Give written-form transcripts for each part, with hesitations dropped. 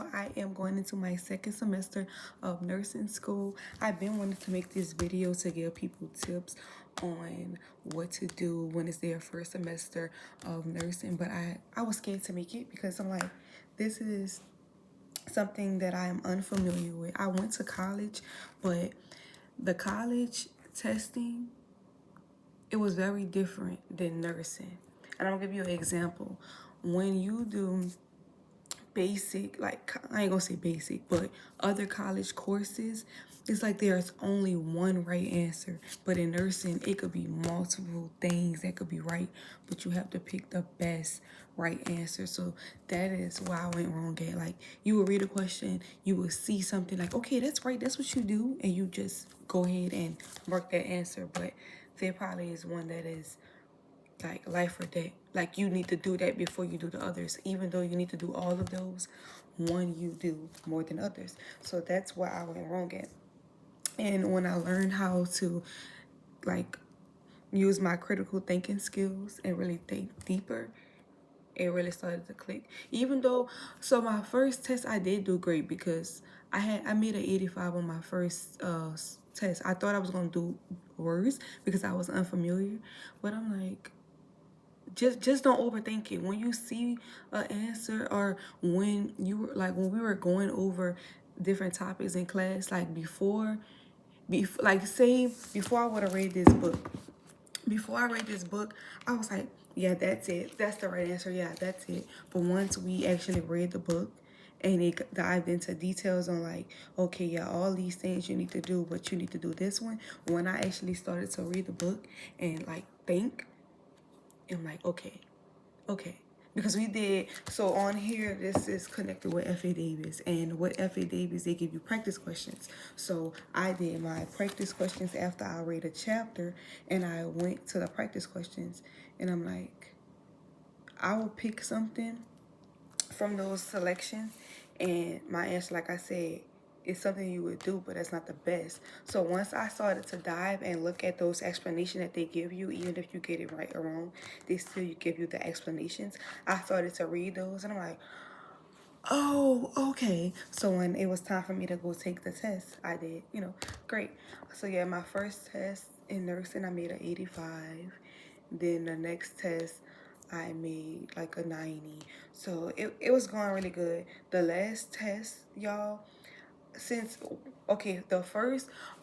y'all, I am going into my second semester of nursing school. I've been wanting to make this video to give people tips on what to do when it's their first semester of nursing, but I was scared to make it because I'm like, this is something that I am unfamiliar with. I went to college, but the college testing, it was very different than nursing. And I'm gonna give you an example. When you do basic, like, I ain't gonna say basic, but other college courses, it's like there's only one right answer. But in nursing, it could be multiple things that could be right, but you have to pick the best right answer. So that is why I went wrong at. Like, you would read a question, you would see something like, okay, that's right, that's what you do, and you just go ahead and mark that answer. But there probably is one that is like life or death. Like, you need to do that before you do the others. Even though you need to do all of those, one you do more than others. So that's where I went wrong at. And when I learned how to like use my critical thinking skills and really think deeper, it really started to click. Even though, so my first test I did do great because I made an 85 on my first test. I thought I was gonna do worse because I was unfamiliar, but I'm like, just don't overthink it. When you see an answer, or when you were like, when we were going over different topics in class, like like say before I would have read this book. Before I read this book, I was like, yeah, that's it. That's the right answer. Yeah, that's it. But once we actually read the book and it dived into details on like, okay, yeah, all these things you need to do, but you need to do this one. When I actually started to read the book and like think, I'm like, okay. Because we did, so on here, this is connected with FA Davis. And with FA Davis, they give you practice questions. So I did my practice questions after I read a chapter, and I went to the practice questions. And I'm like, I will pick something from those selections, and my answer, like I said, is something you would do, but that's not the best. So once I started to dive and look at those explanations that they give you, even if you get it right or wrong, they still give you the explanations. I started to read those, and I'm like, oh, okay. So when it was time for me to go take the test, I did, great. So yeah, my first test in nursing, I made an 85. Then the next test, I made like a 90. So it was going really good. The last test, y'all,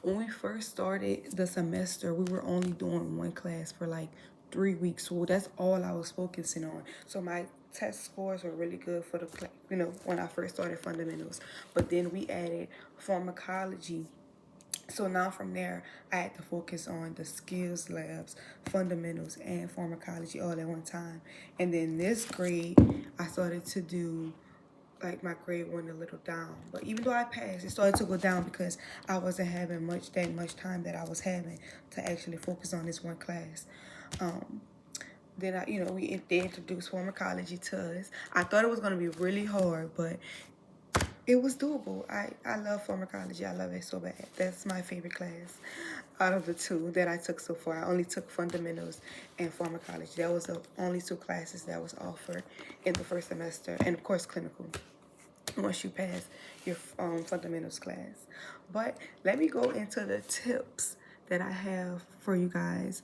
when we first started the semester, we were only doing one class for like 3 weeks. So that's all I was focusing on. So my test scores were really good for the when I first started fundamentals. But then we added pharmacology. So now from there, I had to focus on the skills labs, fundamentals, and pharmacology all at one time. And then this grade, I started to do, like, my grade went a little down. But even though I passed, it started to go down because I wasn't having that much time that I was having to actually focus on this one class. Then they introduced pharmacology to us. I thought it was going to be really hard, but it was doable. I love pharmacology. I love it so bad. That's my favorite class out of the two that I took so far. I only took fundamentals and pharmacology. That was the only two classes that was offered in the first semester. And of course, clinical, once you pass your fundamentals class. But let me go into the tips that I have for you guys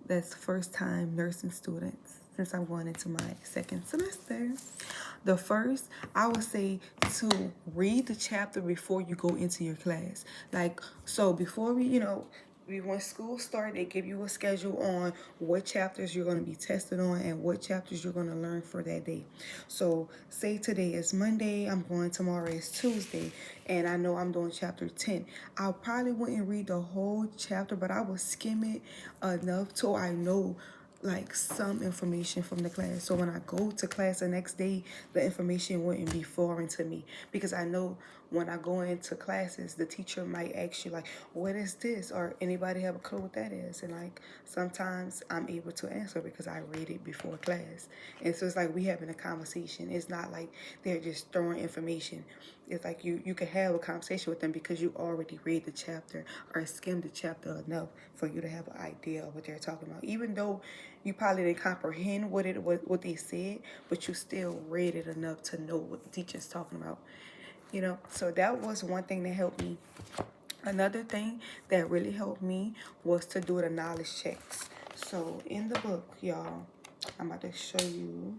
that's first time nursing students, since I'm going into my second semester. The first, I would say to read the chapter before you go into your class. Like, so before when school started, they give you a schedule on what chapters you're going to be tested on and what chapters you're going to learn for that day. So say today is Monday, I'm going tomorrow is Tuesday, and I know I'm doing chapter 10. I probably wouldn't read the whole chapter, but I would skim it enough till I know like some information from the class. So when I go to class the next day, the information wouldn't be foreign to me, because I know when I go into classes, the teacher might ask you like, what is this? Or anybody have a clue what that is? And like sometimes I'm able to answer because I read it before class. And so it's like we having a conversation. It's not like they're just throwing information. It's like you can have a conversation with them because you already read the chapter or skimmed the chapter enough for you to have an idea of what they're talking about. Even though you probably didn't comprehend what they said, but you still read it enough to know what the teacher's talking about. you know. So that was one thing that helped me. Another thing that really helped me was to do the knowledge checks. So in the book, y'all, I'm about to show you.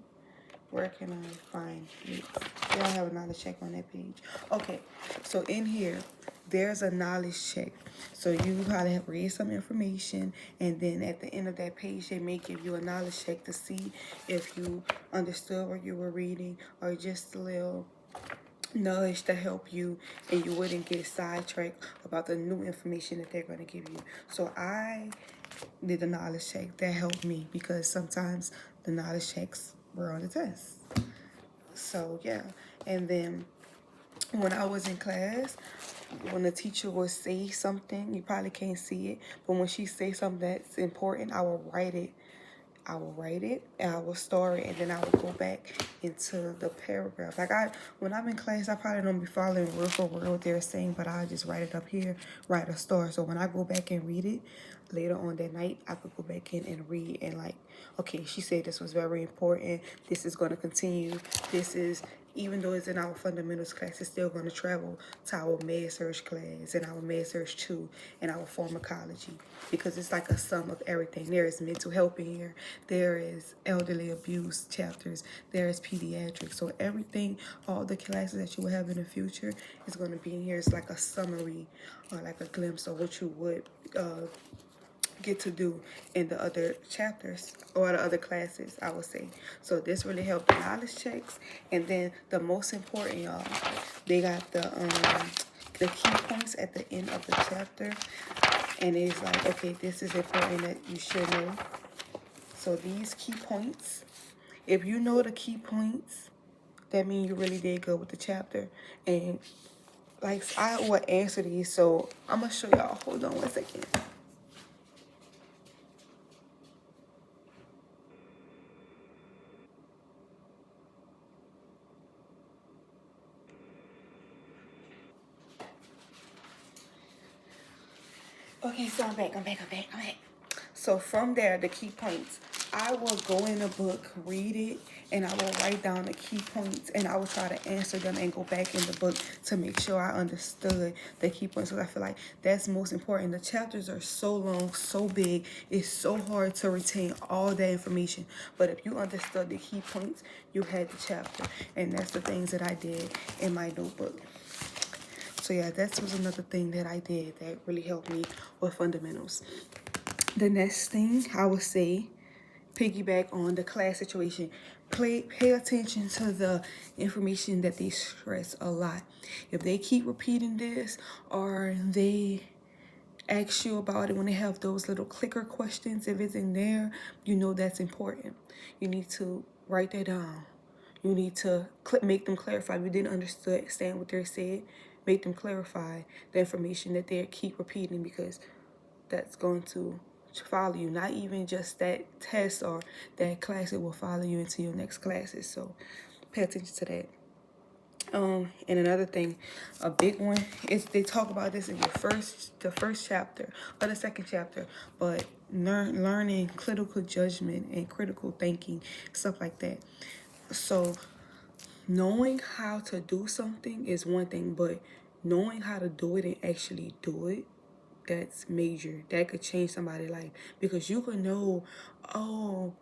Where can I find it? They don't have a knowledge check on that page. Okay, so in here, there's a knowledge check. So you probably have read some information, and then at the end of that page, they may give you a knowledge check to see if you understood what you were reading, or just a little nudge to help you and you wouldn't get sidetracked about the new information that they're going to give you. So I did the knowledge check. That helped me because sometimes the knowledge checks were on the test. So yeah, and then when I was in class, when the teacher would say something, you probably can't see it, but when she say something that's important, I will write it. I will write it and I will store it, and then I will go back into the paragraph. Like when I'm in class, I probably don't be following word for word what they're saying, but I just write it up here, write a story. So when I go back and read it later on that night, I could go back in and read and like, okay, she said this was very important. This is going to continue. This is, even though it's in our fundamentals class, it's still going to travel to our med surg class and our med surg 2 and our pharmacology, because it's like a sum of everything. There is mental health in here. There is elderly abuse chapters. There is pediatrics. So everything, all the classes that you will have in the future is going to be in here. It's like a summary or like a glimpse of what you would get to do in the other chapters or the other classes, I would say. So this really helped the knowledge checks. And then the most important, y'all, they got the key points at the end of the chapter, and it's like, okay, this is important that you should know. So these key points, if you know the key points, that means you really did good with the chapter. And like, I will answer these, so I'm gonna show y'all. Hold on one second. Okay, so I'm back. So from there, the key points, I will go in the book, read it, and I will write down the key points, and I will try to answer them and go back in the book to make sure I understood the key points, because I feel like that's most important. The chapters are so long, so big, it's so hard to retain all that information. But if you understood the key points, you had the chapter, and that's the things that I did in my notebook. So yeah, that was another thing that I did that really helped me with fundamentals. The next thing I would say, piggyback on the class situation, pay attention to the information that they stress a lot. If they keep repeating this, or they ask you about it when they have those little clicker questions, if it's in there, you know that's important. You need to write that down. You need to make them clarify. If you didn't understand what they said, make them clarify the information that they keep repeating, because that's going to follow you. Not even just that test or that class, it will follow you into your next classes. So pay attention to that. And another thing, a big one, is they talk about this in the first chapter or the second chapter, but learning critical judgment and critical thinking, stuff like that. So knowing how to do something is one thing, but knowing how to do it and actually do it, that's major. That could change somebody's life, because you could know, oh,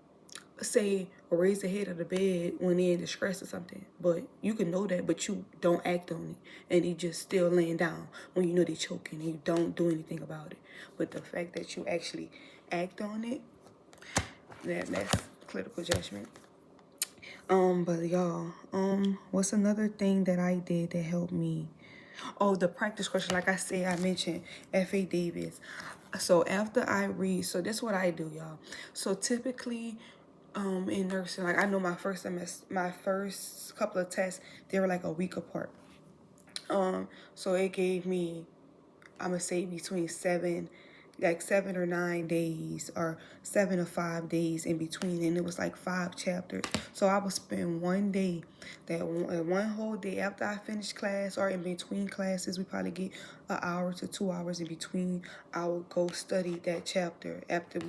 say raise the head of the bed when they're in distress or something, but you can know that, but you don't act on it, and you just still laying down when you know they're choking and you don't do anything about it. But the fact that you actually act on it, that's critical judgment. But y'all, what's another thing that I did that helped me? Oh, the practice question. Like I said, I mentioned F.A. Davis. So after I read, so this is what I do, y'all. So typically, in nursing, like I know my first semester, my first couple of tests, they were like a week apart. So it gave me, I'm gonna say between 7 or 9 days, or 7 or 5 days in between, and it was like 5 chapters. So I would spend one day, one whole day after I finished class, or in between classes, we probably get an hour to 2 hours in between. I would go study that chapter after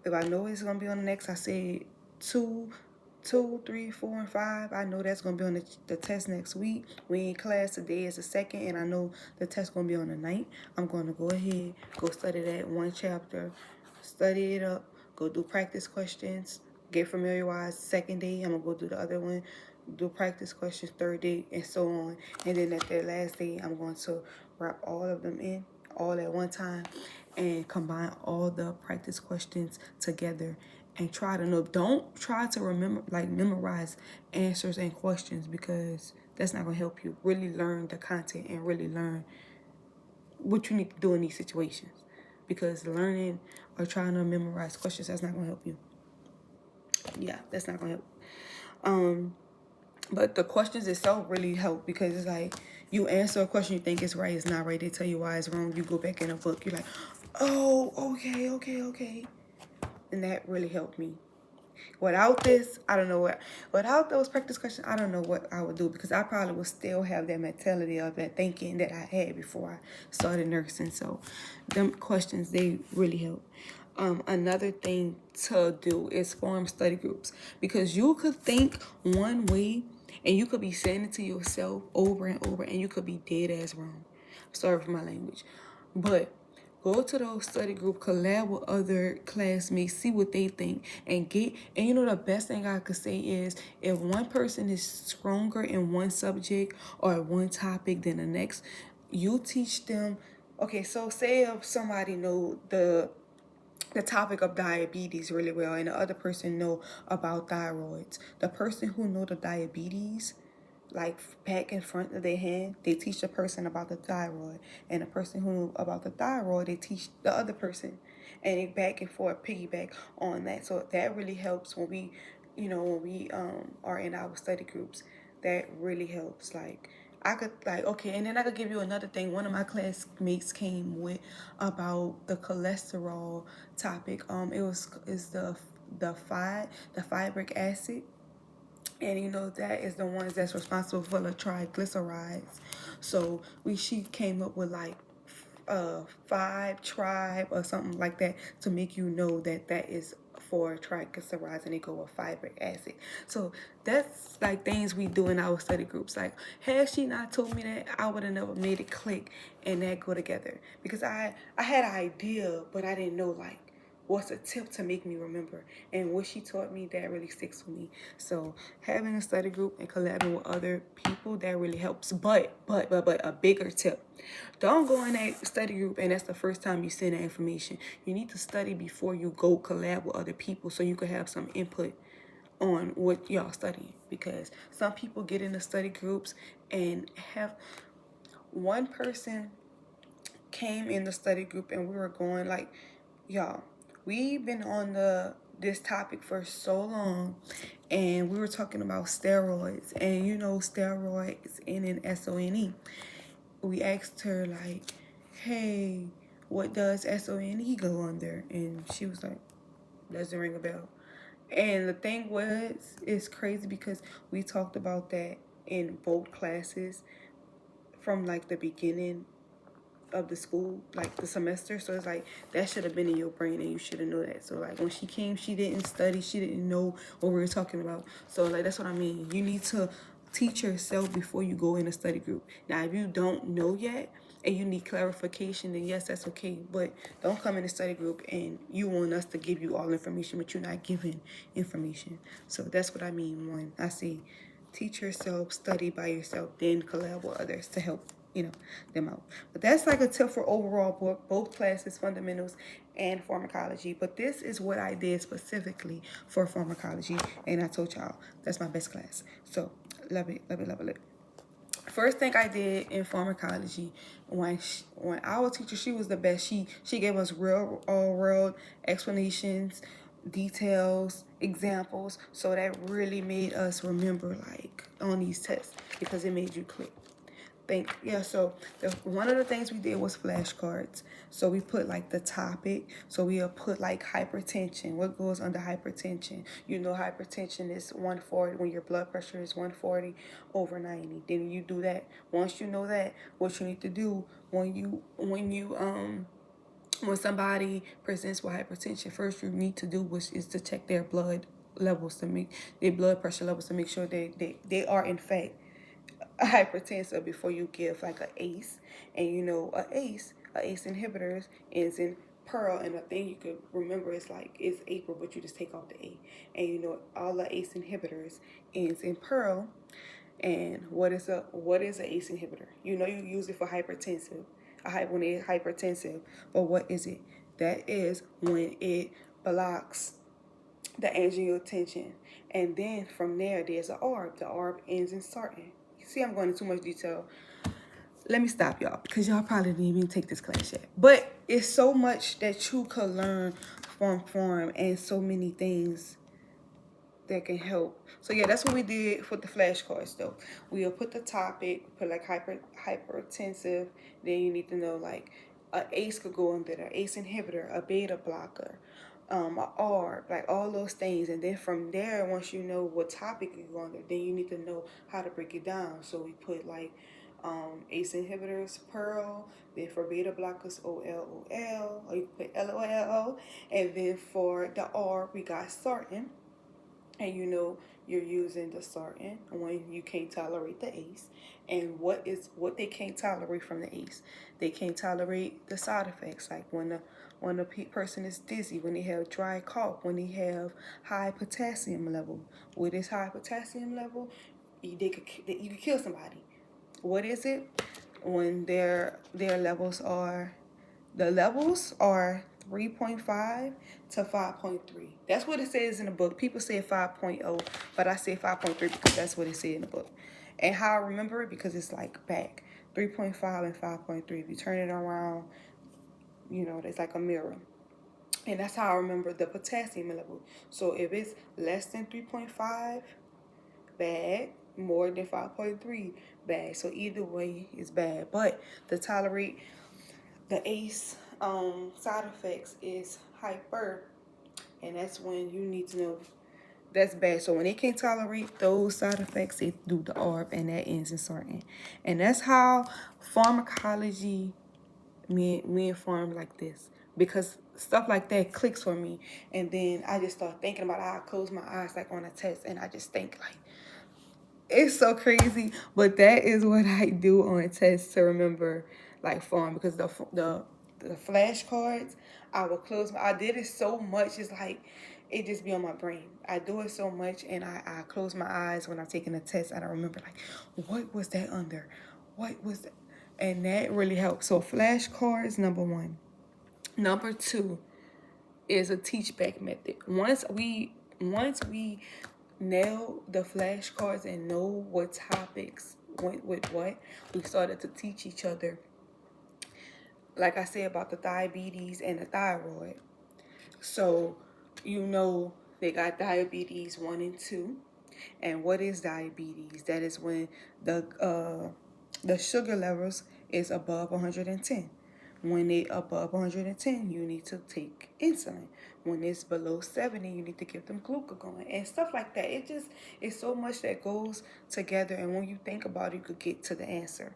if I know it's gonna be on the next, I say 2 2, 3, 4, and 5. I know that's going to be on the test next week. We in class today is the 2nd, and I know the test going to be on the 9th. I'm going to go ahead, go study that one chapter, study it up, go do practice questions, get familiarized. 2nd day, I'm going to go do the other one, do practice questions 3rd day, and so on. And then at that last day, I'm going to wrap all of them in all at one time and combine all the practice questions together and try to know. Don't try to memorize answers and questions, because that's not going to help you. Really learn the content and really learn what you need to do in these situations, because learning or trying to memorize questions, that's not going to help you. Yeah, that's not going to help. But the questions itself really help, because it's like you answer a question, you think it's right, it's not right, they tell you why it's wrong, you go back in a book, you're like, oh, okay. And that really helped me. Without this, I don't know what, without those practice questions, I don't know what I would do, because I probably would still have that mentality of that thinking that I had before I started nursing. So them questions, they really help. Another thing to do is form study groups, because you could think one way and you could be saying it to yourself over and over, and you could be dead ass wrong. Sorry for my language. But go to those study group, collab with other classmates, see what they think, and and you know, the best thing I could say is, if one person is stronger in one subject or one topic than the next, you teach them. Okay, so say if somebody know the topic of diabetes really well, and the other person know about thyroids. The person who know the diabetes, like back in front of their hand, they teach the person about the thyroid, and the person who knew about the thyroid, they teach the other person, and they back and forth piggyback on that. So that really helps when we, when we are in our study groups. That really helps. Like, I could, like, okay, and then I could give you another thing. One of my classmates came with about the cholesterol topic. Is the fibric acid, and you know that is the ones that's responsible for the triglycerides. So she came up with like 5 tribe or something like that, to make you know that that is for triglycerides, and they go with fibric acid. So that's like things we do in our study groups. Like, had she not told me that, I would have never made it click and that go together, because I had an idea, but I didn't know like what's a tip to make me remember. And what she taught me, that really sticks with me. So having a study group and collaborating with other people, that really helps. But a bigger tip: don't go in that study group and that's the first time you send that information. You need to study before you go collab with other people, so you can have some input on what y'all studying. Because some people get into study groups and have one person came in the study group, and we were going like, y'all, we've been on this topic for so long, and we were talking about steroids, and you know, steroids in an SONE. We asked her like, hey, what does SONE go under? And she was like, doesn't ring a bell. And the thing was, it's crazy, because we talked about that in both classes from like the beginning of the school, like the semester. So it's like, that should have been in your brain, and you should have known that. So like, when she came, she didn't study, she didn't know what we were talking about. So like, that's what I mean. You need to teach yourself before you go in a study group. Now, if you don't know yet and you need clarification, then yes, that's okay. But don't come in a study group and you want us to give you all information, but you're not giving information. So that's what I mean when I say teach yourself, study by yourself, then collab with others to help them out. But that's like a tip for overall both classes, fundamentals and pharmacology. But this is what I did specifically for pharmacology, and I told y'all that's my best class. So love it. First thing I did in pharmacology, when our teacher, she was the best. She gave us real world explanations, details, examples. So that really made us remember, like, on these tests, because it made you click. So one of the things we did was flashcards. So we put like the topic. So we'll put like hypertension. What goes under hypertension? You know, hypertension is 140 when your blood pressure is 140 over 90. Then you do that. Once you know that, what you need to do when somebody presents with hypertension, first you need to do is to check their blood levels to make their blood pressure levels to make sure they are in fact hypertensive before you give like a ACE. And you know, a ACE inhibitors ends in pearl, and the thing you could remember is like it's April, but you just take off the A. And you know, all the ACE inhibitors ends in pearl. And what is a ACE inhibitor? You know, you use it for when it's hypertensive. But what is it? That is when it blocks the angiotensin. And then from there, there's an ARB. The ARB ends in sartan. You see, I'm going into too much detail. Let me stop y'all, because y'all probably didn't even take this class yet. But it's so much that you could learn from Pharm, and so many things that can help. So yeah, that's what we did for the flashcards though. We'll put the topic, put like hypertensive. Then you need to know like a ACE could go under there, ACE inhibitor, a beta blocker, a ARB, like all those things. And then from there, once you know what topic you go under, then you need to know how to break it down. So we put like ACE inhibitors, Pearl, then for beta blockers, OLOL, or you can put LOLO, and then for the R, we got sartan. And you know you're using the sartan when you can't tolerate the ACE. And what they can't tolerate from the ACE? They can't tolerate the side effects, like when a person is dizzy, when they have dry cough, when they have high potassium level. With this high potassium level, you could kill somebody. What is it? When their levels are 3.5 to 5.3. That's what it says in the book. People say 5.0, but I say 5.3 because that's what it said in the book. And how I remember it, because it's like back 3.5 and 5.3. If you turn it around, you know, it's like a mirror. And that's how I remember the potassium level. So if it's less than 3.5, bad. More than 5.3, bad. So either way is bad. But to tolerate the ACE side effects is hyper, and that's when you need to know that's bad. So when they can't tolerate those side effects, they do the ARB, and that ends in sartan. And that's how pharmacology, me and Pharm like this, because stuff like that clicks for me. And then I just start thinking about how I close my eyes like on a test, and I just think like, it's so crazy, but that is what I do on tests to remember like Pharm, because the flashcards, I did it so much, it's like it just be on my brain. I do it so much, and I close my eyes when I'm taking a test, and I remember like, what was that under? What was that? And that really helps. So flashcards, number one. Number two is a teach back method. Once we nail the flashcards and know what topics went with what, we started to teach each other. Like I said about the diabetes and the thyroid. So you know they got diabetes 1 and 2. And what is diabetes? That is when the sugar levels is above 110. When they above 110, you need to take insulin. When it's below 70, you need to give them glucagon and stuff like that. It's so much that goes together, and when you think about it, you could get to the answer.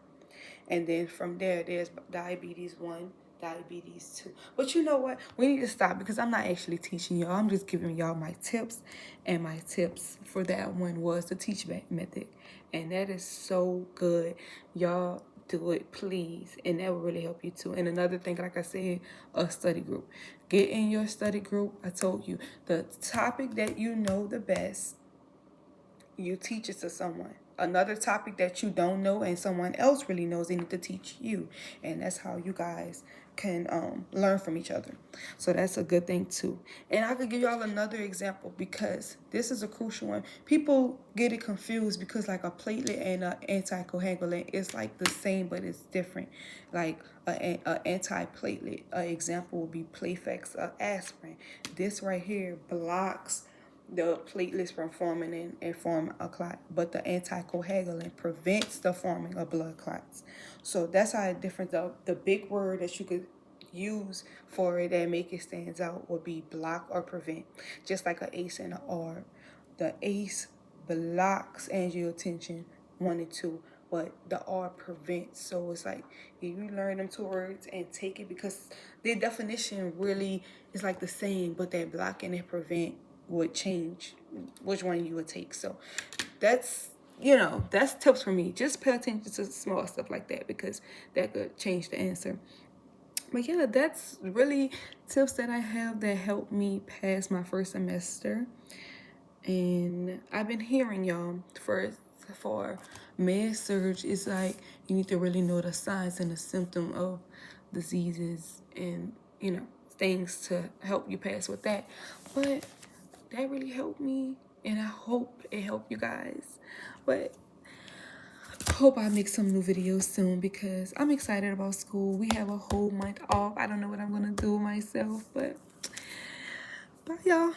And then from there, there's diabetes 1, diabetes 2. But you know what? We need to stop, because I'm not actually teaching y'all. I'm just giving y'all my tips. And my tips for that one was the teach back method. And that is so good. Y'all do it, please. And that will really help you too. And another thing, like I said, a study group. Get in your study group. I told you, the topic that you know the best, you teach it to someone. Another topic that you don't know and someone else really knows, they need to teach you. And that's how you guys can learn from each other. So that's a good thing too. And I could give y'all another example, because this is a crucial one. People get it confused, because like a platelet and an anticoagulant is like the same, but it's different. Like an antiplatelet, an example would be Playfex or aspirin. This right here blocks the platelets from forming and form a clot, but the anticoagulant prevents the forming of blood clots. So that's how different. The big word that you could use for it that make it stands out would be block or prevent, just like an ACE and an ARB. The ACE blocks angiotensin 1 and 2, but the ARB prevents. So it's like, if you learn them two words and take it, because their definition really is like the same, but they block and they prevent would change which one you would take. So that's, you know, that's tips for me. Just pay attention to small stuff like that, because that could change the answer. But yeah, that's really tips that I have that helped me pass my first semester. And I've been hearing y'all for med surg, it's like you need to really know the signs and the symptom of diseases and, you know, things to help you pass with that. But that really helped me, and I hope it helped you guys. But hope I make some new videos soon, because I'm excited about school. We have a whole month off. I don't know what I'm gonna do myself, but bye y'all.